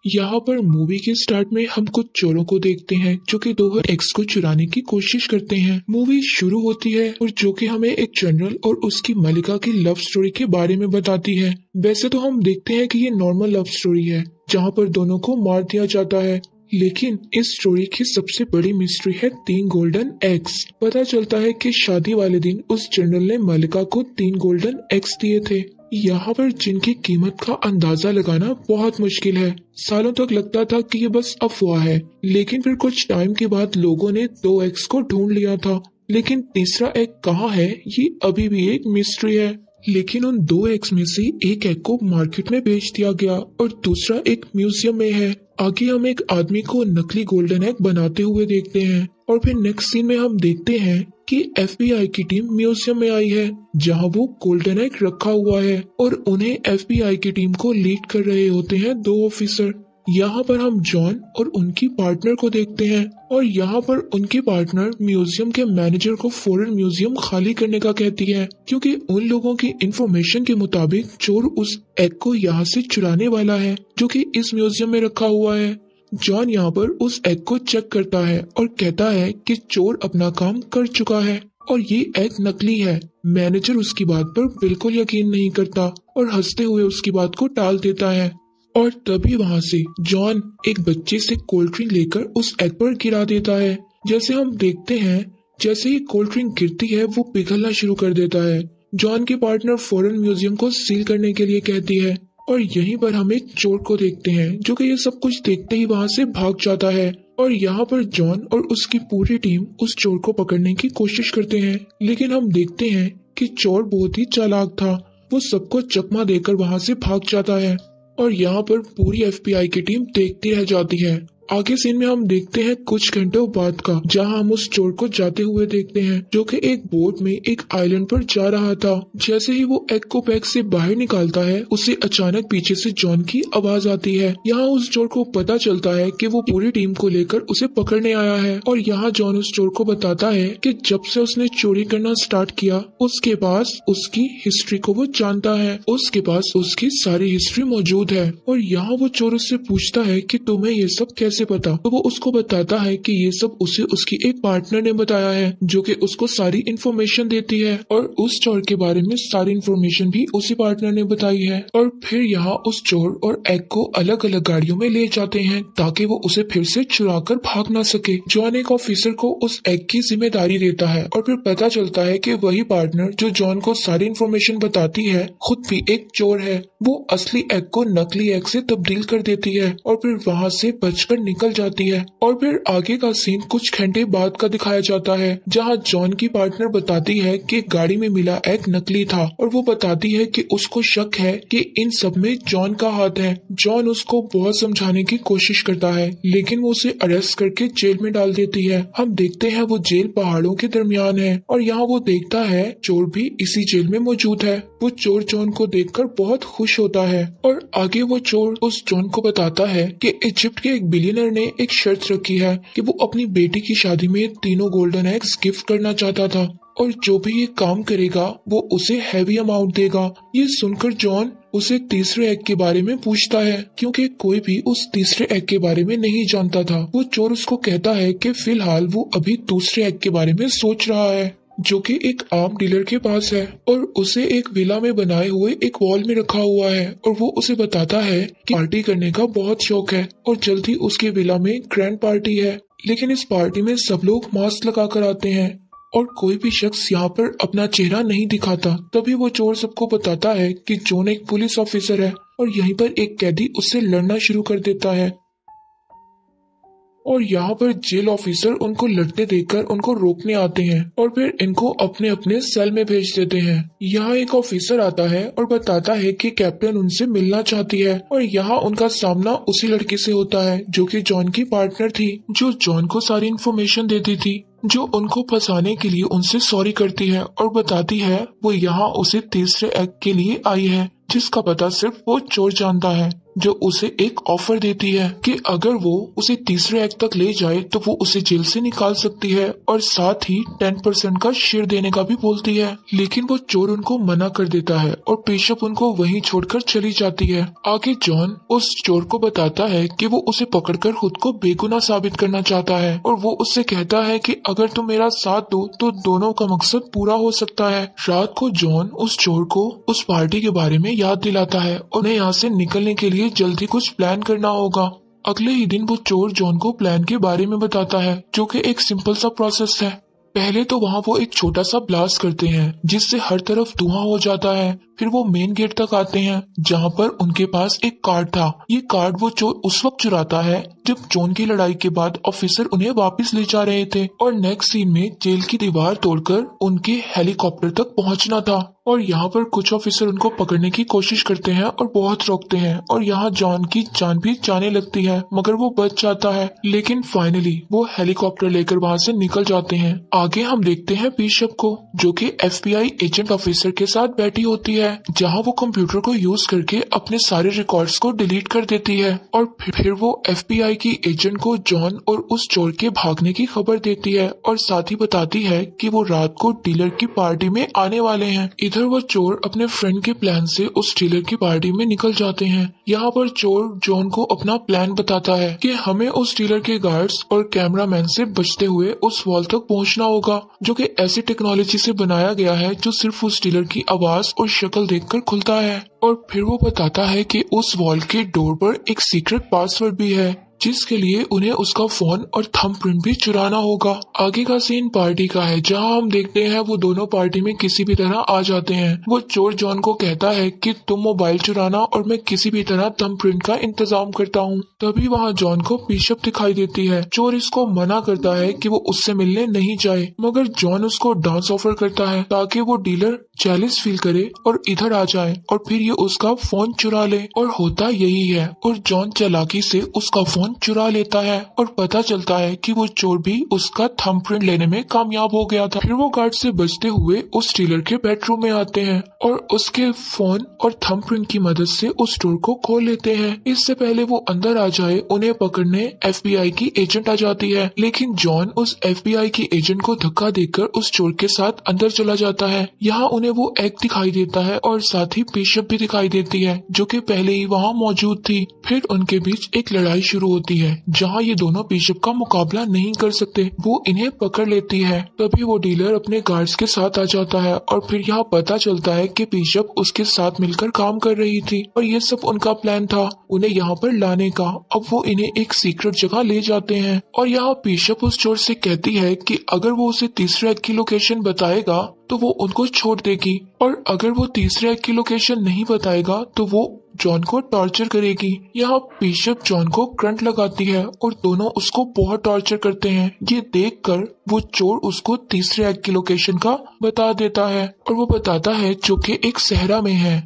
यहाँ पर मूवी के स्टार्ट में हम कुछ चोरों को देखते हैं जो कि दोहर एक्स को चुराने की कोशिश करते हैं। मूवी शुरू होती है और जो कि हमें एक जनरल और उसकी मलिका की लव स्टोरी के बारे में बताती है। वैसे तो हम देखते हैं कि ये नॉर्मल लव स्टोरी है जहाँ पर दोनों को मार दिया जाता है, लेकिन इस स्टोरी की सबसे बड़ी मिस्ट्री है 3 गोल्डन एग्स। पता चलता है कि शादी वाले दिन उस जनरल ने मलिका को 3 गोल्डन एग्स दिए थे, यहाँ पर जिनकी कीमत का अंदाजा लगाना बहुत मुश्किल है। सालों तक लगता था कि ये बस अफवाह है, लेकिन फिर कुछ टाइम के बाद लोगों ने 2 एग्स को ढूंढ लिया था, लेकिन तीसरा एग कहाँ है ये अभी भी एक मिस्ट्री है। लेकिन उन 2 एग्स में से एक एग को मार्केट में बेच दिया गया और दूसरा एक म्यूजियम में है। आगे हम एक आदमी को नकली गोल्डन एग बनाते हुए देखते हैं और फिर नेक्स्ट सीन में हम देखते हैं कि FBI की टीम म्यूजियम में आई है जहां वो गोल्डन एग रखा हुआ है और उन्हें FBI की टीम को लीड कर रहे होते हैं 2 ऑफिसर। यहाँ पर हम जॉन और उनकी पार्टनर को देखते हैं और यहाँ पर उनकी पार्टनर म्यूजियम के मैनेजर को फॉरेन म्यूजियम खाली करने का कहती है, क्योंकि उन लोगों की इंफॉर्मेशन के मुताबिक चोर उस एग को यहाँ से चुराने वाला है जो कि इस म्यूजियम में रखा हुआ है। जॉन यहाँ पर उस एग को चेक करता है और कहता है कि चोर अपना काम कर चुका है और ये एग नकली है। मैनेजर उसकी बात पर बिल्कुल यकीन नहीं करता और हंसते हुए उसकी बात को टाल देता है और तभी वहाँ से जॉन एक बच्चे से कोल्ड ड्रिंक लेकर उस एग पर गिरा देता है। जैसे हम देखते हैं जैसे ही कोल्ड ड्रिंक गिरती है वो पिघलना शुरू कर देता है। जॉन की पार्टनर फॉरेन म्यूजियम को सील करने के लिए कहती है और यहीं पर हम एक चोर को देखते हैं जो कि ये सब कुछ देखते ही वहाँ से भाग जाता है और यहाँ पर जॉन और उसकी पूरी टीम उस चोर को पकड़ने की कोशिश करते हैं, लेकिन हम देखते हैं कि चोर बहुत ही चालाक था। वो सबको चकमा देकर वहाँ से भाग जाता है और यहाँ पर पूरी FBI की टीम देखती रह जाती है। आगे सीन में हम देखते हैं कुछ घंटों बाद का, जहां हम उस चोर को जाते हुए देखते हैं जो कि एक बोट में एक आइलैंड पर जा रहा था। जैसे ही वो एग को पैक से बाहर निकालता है उसे अचानक पीछे से जॉन की आवाज आती है। यहाँ उस चोर को पता चलता है कि वो पूरी टीम को लेकर उसे पकड़ने आया है और यहाँ जॉन उस चोर को बताता है कि जब से उसने चोरी करना स्टार्ट किया उसके पास उसकी हिस्ट्री को वो जानता है, उसके पास उसकी सारी हिस्ट्री मौजूद है। और यहाँ वो चोर उससे पूछता है कि तुम्हें ये सब कैसे पता, तो वो उसको बताता है कि ये सब उसे उसकी एक पार्टनर ने बताया है जो कि उसको सारी इन्फॉर्मेशन देती है और उस चोर के बारे में सारी इन्फॉर्मेशन भी उसी पार्टनर ने बताई है। और फिर यहाँ उस चोर और एग को अलग अलग गाड़ियों में ले जाते हैं ताकि वो उसे फिर से चुरा कर भाग ना सके। जॉन एक ऑफिसर को उस एग की जिम्मेदारी देता है और फिर पता चलता है कि वही पार्टनर जो जॉन को सारी इन्फॉर्मेशन बताती है खुद भी एक चोर है। वो असली एग को नकली एग से तब्दील कर देती है और फिर वहाँ से बचकर निकल जाती है। और फिर आगे का सीन कुछ घंटे बाद का दिखाया जाता है जहाँ जॉन की पार्टनर बताती है कि गाड़ी में मिला एग नकली था और वो बताती है कि उसको शक है कि इन सब में जॉन का हाथ है। जॉन उसको बहुत समझाने की कोशिश करता है लेकिन वो उसे अरेस्ट करके जेल में डाल देती है। हम देखते हैं वो जेल पहाड़ों के दरमियान है और यहाँ वो देखता है चोर भी इसी जेल में मौजूद है। वो चोर जॉन को देखकर बहुत खुश होता है और आगे वो चोर उस जॉन को बताता है कि इजिप्ट के एक बिलियनर ने एक शर्त रखी है कि वो अपनी बेटी की शादी में 3 गोल्डन एग्स गिफ्ट करना चाहता था और जो भी ये काम करेगा वो उसे हैवी अमाउंट देगा। ये सुनकर जॉन उसे तीसरे एग के बारे में पूछता है क्योंकि कोई भी उस तीसरे एग के बारे में नहीं जानता था। वो चोर उसको कहता है कि फिलहाल वो अभी दूसरे एग के बारे में सोच रहा है जो कि एक आर्म डीलर के पास है और उसे एक विला में बनाए हुए एक वॉल में रखा हुआ है और वो उसे बताता है कि पार्टी करने का बहुत शौक है और जल्द ही उसके विला में ग्रैंड पार्टी है, लेकिन इस पार्टी में सब लोग मास्क लगा कर आते हैं और कोई भी शख्स यहाँ पर अपना चेहरा नहीं दिखाता। तभी वो चोर सबको बताता है कि जॉन एक पुलिस ऑफिसर है और यहीं पर एक कैदी उससे लड़ना शुरू कर देता है और यहाँ पर जेल ऑफिसर उनको लड़ते देखकर उनको रोकने आते हैं और फिर इनको अपने अपने सेल में भेज देते हैं। यहाँ एक ऑफिसर आता है और बताता है कि कैप्टन उनसे मिलना चाहती है और यहाँ उनका सामना उसी लड़की से होता है जो कि जॉन की पार्टनर थी, जो जॉन को सारी इन्फॉर्मेशन देती थी, जो उनको फंसाने के लिए उनसे सॉरी करती है और बताती है वो यहाँ उसे तीसरे एग के लिए आई है जिसका पता सिर्फ वो चोर जानता है। जो उसे एक ऑफर देती है कि अगर वो उसे तीसरे एक्ट तक ले जाए तो वो उसे जेल से निकाल सकती है और साथ ही 10% का शेयर देने का भी बोलती है। लेकिन वो चोर उनको मना कर देता है और बिशप उनको वहीं छोड़कर चली जाती है। आगे जॉन उस चोर को बताता है कि वो उसे पकड़कर खुद को बेगुनाह साबित करना चाहता है और वो उससे कहता है कि अगर तुम मेरा साथ दो तो दोनों का मकसद पूरा हो सकता है। रात को जॉन उस चोर को उस पार्टी के बारे में याद दिलाता है और उन्हें यहाँ से निकलने के लिए जल्दी कुछ प्लान करना होगा। अगले ही दिन वो चोर जॉन को प्लान के बारे में बताता है, जो कि एक सिंपल सा प्रोसेस है। पहले तो वहाँ वो एक छोटा सा ब्लास्ट करते हैं जिससे हर तरफ धुआं हो जाता है। फिर वो मेन गेट तक आते हैं जहाँ पर उनके पास एक कार्ड था। ये कार्ड वो चोर उस वक्त चुराता है जब जॉन की लड़ाई के बाद ऑफिसर उन्हें वापस ले जा रहे थे और नेक्स्ट सीन में जेल की दीवार तोड़कर उनके हेलीकॉप्टर तक पहुँचना था। और यहाँ पर कुछ ऑफिसर उनको पकड़ने की कोशिश करते हैं और बहुत रोकते हैं और यहाँ जॉन की जान भी जाने लगती है, मगर वो बच जाता है। लेकिन फाइनली वो हेलीकॉप्टर लेकर वहाँ से निकल जाते हैं। आगे हम देखते हैं बिशप को, जो कि FBI एजेंट ऑफिसर के साथ बैठी होती है, जहाँ वो कंप्यूटर को यूज करके अपने सारे रिकॉर्ड्स को डिलीट कर देती है और फिर वो FBI की एजेंट को जॉन और उस चोर के भागने की खबर देती है और साथ ही बताती है कि वो रात को डीलर की पार्टी में आने वाले हैं। इधर वो चोर अपने फ्रेंड के प्लान से उस डीलर की पार्टी में निकल जाते हैं। यहाँ पर चोर जॉन को अपना प्लान बताता है कि हमें उस डीलर के गार्ड्स और कैमरामैन से बचते हुए उस वॉल तक पहुँचना होगा, जो कि ऐसी टेक्नोलॉजी से बनाया गया है जो सिर्फ उस डीलर की आवाज और शक्ल देखकर खुलता है। और फिर वो बताता है कि उस वॉल के डोर पर एक सीक्रेट पासवर्ड भी है जिसके लिए उन्हें उसका फोन और थंबप्रिंट भी चुराना होगा। आगे का सीन पार्टी का है, जहां हम देखते हैं वो दोनों पार्टी में किसी भी तरह आ जाते हैं। वो चोर जॉन को कहता है कि तुम मोबाइल चुराना और मैं किसी भी तरह थंबप्रिंट का इंतजाम करता हूँ। तभी वहाँ जॉन को बिशप दिखाई देती है। चोर इसको मना करता है कि वो उससे मिलने नहीं जाए, मगर जॉन उसको डांस ऑफर करता है ताकि वो डीलर जेलस फील करे और इधर आ जाए और फिर ये उसका फोन चुरा ले। और होता यही है और जॉन चालाकी से उसका फोन चुरा लेता है और पता चलता है कि वो चोर भी उसका थंबप्रिंट लेने में कामयाब हो गया था। फिर वो गार्ड से बचते हुए उस डीलर के बेडरूम में आते हैं और उसके फोन और थंबप्रिंट की मदद से उस डोर को खोल लेते हैं। इससे पहले वो अंदर आ जाए उन्हें पकड़ने FBI की एजेंट आ जाती है, लेकिन जॉन उस FBI की एजेंट को धक्का देकर उस चोर के साथ अंदर चला जाता है। यहाँ उन्हें वो एक्ट दिखाई देता है और साथ ही बिशप भी दिखाई देती है, जो कि पहले ही वहाँ मौजूद थी। फिर उनके बीच एक लड़ाई शुरू होती है जहाँ ये दोनों बिशप का मुकाबला नहीं कर सकते। वो इन्हें पकड़ लेती है। तभी वो डीलर अपने गार्ड्स के साथ आ जाता है और फिर यहाँ पता चलता है कि बिशप उसके साथ मिलकर काम कर रही थी और ये सब उनका प्लान था उन्हें यहाँ पर लाने का। अब वो इन्हें एक सीक्रेट जगह ले जाते हैं और यहाँ बिशप उस चोर से कहती है कि अगर वो उसे तीसरे एक्ट की लोकेशन बताएगा तो वो उनको छोड़ देगी और अगर वो तीसरे एक्ट की लोकेशन नहीं बताएगा तो वो जॉन को टॉर्चर करेगी। यहाँ बिशप जॉन को करंट लगाती है और दोनों उसको बहुत टॉर्चर करते हैं। ये देखकर वो चोर उसको तीसरे एक्ट की लोकेशन का बता देता है और वो बताता है जो कि एक सहरा में है।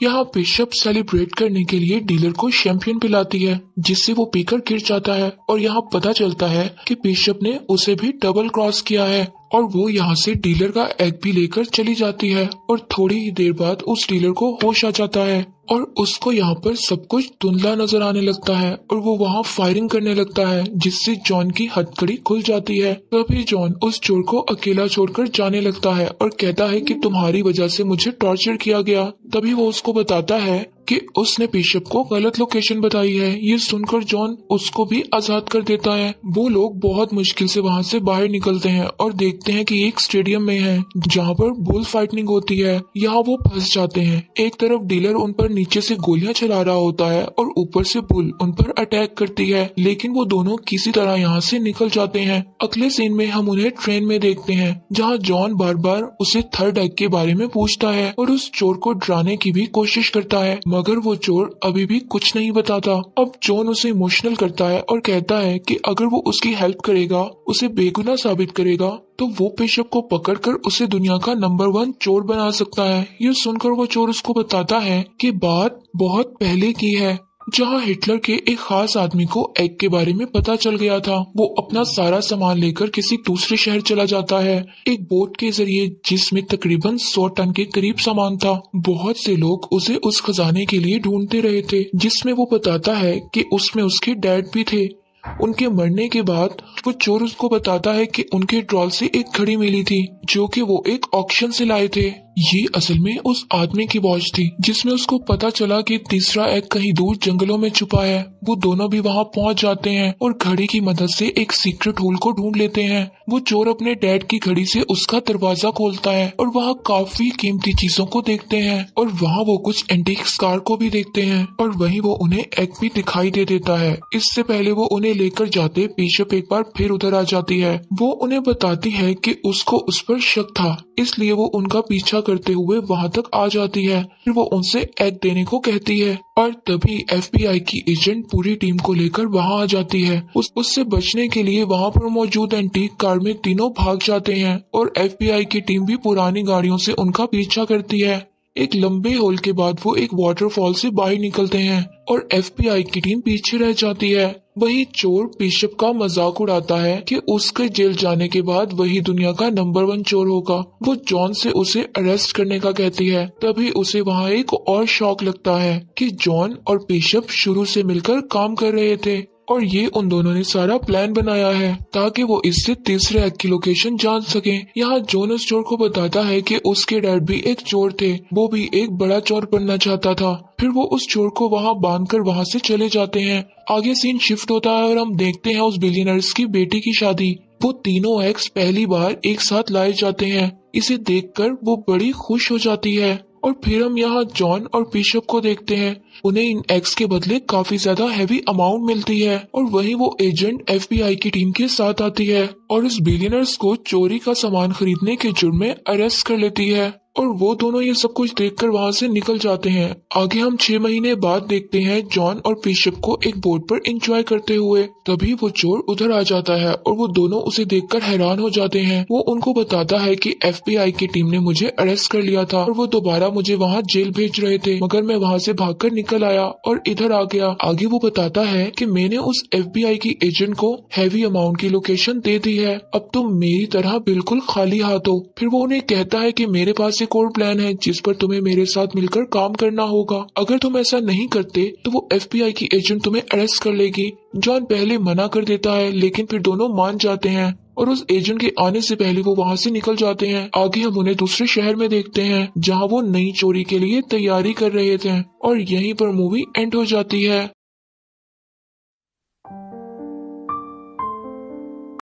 यहाँ बिशप सेलिब्रेट करने के लिए डीलर को शैंपियन पिलाती है जिससे वो पीकर गिर जाता है और यहाँ पता चलता है कि बिशप ने उसे भी डबल क्रॉस किया है और वो यहाँ से डीलर का एग भी लेकर चली जाती है और थोड़ी ही देर बाद उस डीलर को होश आ जाता है और उसको यहाँ पर सब कुछ धुंधला नजर आने लगता है और वो वहाँ फायरिंग करने लगता है जिससे जॉन की हथकड़ी खुल जाती है। तभी जॉन उस चोर को अकेला छोड़कर जाने लगता है और कहता है कि तुम्हारी वजह से मुझे टॉर्चर किया गया। तभी वो उसको बताता है कि उसने बिशप को गलत लोकेशन बताई है। ये सुनकर जॉन उसको भी आजाद कर देता है। वो लोग बहुत मुश्किल से वहाँ से बाहर निकलते हैं और देखते हैं कि एक स्टेडियम में है जहाँ पर बुल फाइटिंग होती है। यहाँ वो फंस जाते हैं। एक तरफ डीलर उन पर नीचे से गोलियां चला रहा होता है और ऊपर से बुल उन पर अटैक करती है, लेकिन वो दोनों किसी तरह यहाँ से निकल जाते हैं। अगले सीन में हम उन्हें ट्रेन में देखते हैं जहाँ जॉन बार बार उसे थर्ड एक्ट के बारे में पूछता है और उस चोर को डराने की भी कोशिश करता है, मगर वो चोर अभी भी कुछ नहीं बताता। अब जॉन उसे इमोशनल करता है और कहता है कि अगर वो उसकी हेल्प करेगा, उसे बेगुनाह साबित करेगा, तो वो बिशप को पकड़कर उसे दुनिया का नंबर 1 चोर बना सकता है। ये सुनकर वो चोर उसको बताता है कि बात बहुत पहले की है जहां हिटलर के एक खास आदमी को एग के बारे में पता चल गया था। वो अपना सारा सामान लेकर किसी दूसरे शहर चला जाता है एक बोट के जरिए, जिसमें तकरीबन 100 टन के करीब सामान था। बहुत से लोग उसे उस खजाने के लिए ढूंढते रहे थे, जिसमें वो बताता है कि उसमें उसके डैड भी थे। उनके मरने के बाद वो चोर उसको बताता है कि उनके ट्रॉल से एक घड़ी मिली थी, जो कि वो एक ऑक्शन से लाए थे। ये असल में उस आदमी की वॉच थी, जिसमें उसको पता चला कि तीसरा एग कहीं दूर जंगलों में छुपा है। वो दोनों भी वहाँ पहुँच जाते हैं और घड़ी की मदद से एक सीक्रेट होल को ढूंढ लेते हैं। वो चोर अपने डैड की घड़ी से उसका दरवाजा खोलता है और वहाँ काफी कीमती चीजों को देखते हैं, और वहाँ वो कुछ एंटीक कार को भी देखते हैं, और वहीं वो उन्हें एग भी दिखाई दे देता है। इससे पहले वो उन्हें लेकर जाते बिशप एक बार फिर उधर आ जाती है। वो उन्हें बताती है कि उसको उस पर शक था, इसलिए वो उनका पीछा करते हुए वहां तक आ जाती है। फिर वो उनसे एग देने को कहती है, और तभी FBI की एजेंट पूरी टीम को लेकर वहां आ जाती है। उससे बचने के लिए वहां पर मौजूद एंटीक कार में तीनों भाग जाते हैं, और FBI की टीम भी पुरानी गाड़ियों से उनका पीछा करती है। एक लंबे होल के बाद वो एक वाटरफॉल से बाहर निकलते हैं, और FBI की टीम पीछे रह जाती है। वही चोर बिशप का मजाक उड़ाता है कि उसके जेल जाने के बाद वही दुनिया का नंबर 1 चोर होगा। वो जॉन से उसे अरेस्ट करने का कहती है। तभी उसे वहाँ एक और शॉक लगता है कि जॉन और बिशप शुरू से मिलकर काम कर रहे थे, और ये उन दोनों ने सारा प्लान बनाया है ताकि वो इससे तीसरे एग की लोकेशन जान सके। यहाँ जॉन उस चोर को बताता है कि उसके डैड भी एक चोर थे, वो भी एक बड़ा चोर बनना चाहता था। फिर वो उस चोर को वहाँ बांधकर वहाँ से चले जाते हैं। आगे सीन शिफ्ट होता है और हम देखते हैं उस बिलियनर्स की बेटी की शादी। वो तीनों एग्स पहली बार एक साथ लाए जाते हैं। इसे देखकर वो बड़ी खुश हो जाती है। और फिर हम यहाँ जॉन और बिशप को देखते हैं। उन्हें इन एग्स के बदले काफी ज्यादा हैवी अमाउंट मिलती है, और वहीं वो एजेंट FBI की टीम के साथ आती है और इस बिलियनर्स को चोरी का सामान खरीदने के जुर्म में अरेस्ट कर लेती है। और वो दोनों ये सब कुछ देखकर वहाँ से निकल जाते हैं। आगे हम 6 महीने बाद देखते हैं जॉन और बिशप को एक बोट पर एंजॉय करते हुए। तभी वो चोर उधर आ जाता है और वो दोनों उसे देखकर हैरान हो जाते हैं। वो उनको बताता है कि FBI की टीम ने मुझे अरेस्ट कर लिया था और वो दोबारा मुझे वहाँ जेल भेज रहे थे, मगर मैं वहाँ से भागकर निकल आया और इधर आ गया। आगे वो बताता है कि मैंने उस FBI की एजेंट को हैवी अमाउंट की लोकेशन दे दी है, अब तुम मेरी तरह बिल्कुल खाली हाथ हो। फिर वो उन्हें कहता है कि मेरे पास एक और प्लान है जिस पर तुम्हें मेरे साथ मिलकर काम करना होगा। अगर तुम ऐसा नहीं करते तो वो FBI की एजेंट तुम्हें अरेस्ट कर लेगी। जॉन पहले मना कर देता है, लेकिन फिर दोनों मान जाते हैं और उस एजेंट के आने से पहले वो वहाँ से निकल जाते हैं। आगे हम उन्हें दूसरे शहर में देखते हैं जहाँ वो नई चोरी के लिए तैयारी कर रहे थे, और यहीं पर मूवी एंड हो जाती है।